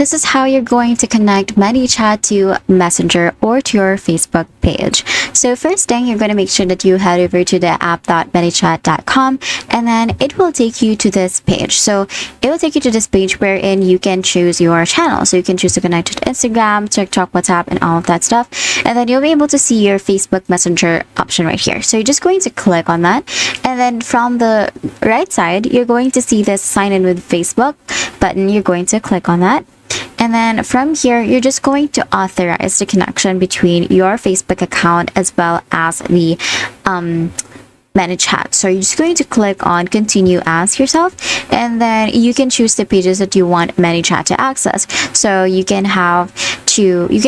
This is how you're going to connect ManyChat to Messenger or to your Facebook page. So first thing, you're going to make sure that you head over to the app.manychat.com, and then it will take you to this page. So it will take you to this page wherein you can choose your channel. So you can choose to connect to Instagram, TikTok, WhatsApp, and all of that stuff. And then you'll be able to see your Facebook Messenger option right here. So you're just going to click on that. And then from the right side, you're going to see this sign in with Facebook button. You're going to click on that. And then from here, you're just going to authorize the connection between your Facebook account as well as the ManyChat. So you're just going to click on continue as yourself, and then you can choose the pages that you want ManyChat to access. So you can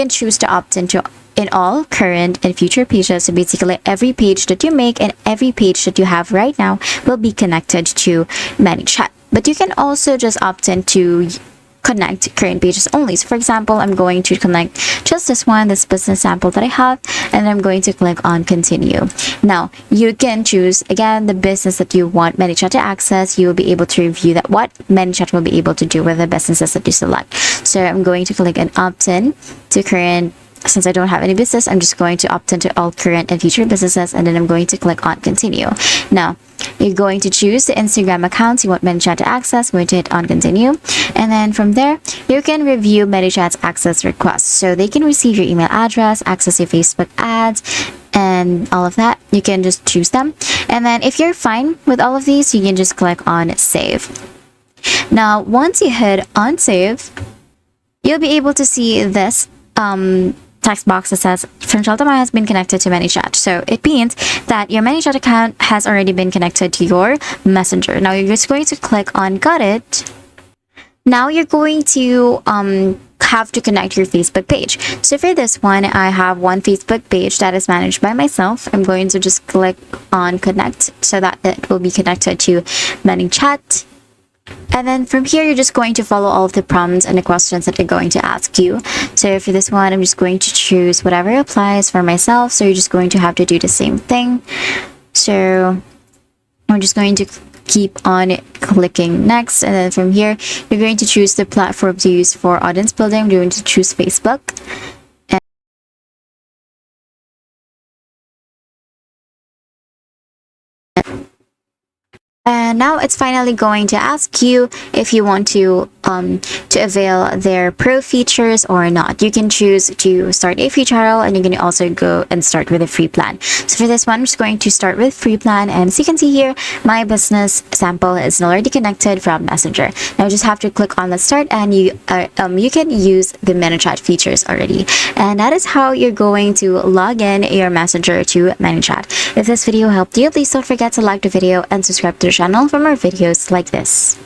choose to opt into in all current and future pages. So basically every page that you make and every page that you have right now will be connected to ManyChat. But you can also just opt in to connect current pages only. So for example, I'm going to connect just this one, this business sample that I have, and I'm going to click on continue. Now you can choose again the business that you want ManyChat to access. You will be able to review that what ManyChat will be able to do with the businesses that you select. So I'm going to click on opt in to current. Since I don't have any business, I'm just going to opt into all current and future businesses, and then I'm going to click on continue. Now you're going to choose the Instagram accounts you want ManyChat to access. I'm going to hit on continue, and then from there you can review ManyChat's access requests. So they can receive your email address, access your Facebook ads, and all of that. You can just choose them, and then if you're fine with all of these, you can just click on save. Now once you hit on save, you'll be able to see this text box that says Franchel Tamay has been connected to ManyChat. So it means that your ManyChat account has already been connected to your Messenger. Now you're just going to click on got it. Now you're going to have to connect your Facebook page. So for this one, I have one Facebook page that is managed by myself. I'm going to just click on connect so that it will be connected to ManyChat. And then from here, you're just going to follow all of the prompts and the questions that they're going to ask you. So for this one, I'm just going to choose whatever applies for myself. So you're just going to have to do the same thing. So I'm just going to keep on clicking next. And then from here, you're going to choose the platform to use for audience building. I'm going to choose Facebook. And now it's finally going to ask you if you want to avail their pro features or not. You can choose to start a free trial, and you can also go and start with a free plan. So for this one, I'm just going to start with free plan, and as you can see here, my business sample is already connected from Messenger. Now you just have to click on the start, and you can use the ManyChat features already. And that is how you're going to log in your Messenger to ManyChat. If this video helped you, please don't forget to like the video and subscribe to the channel for more videos like this.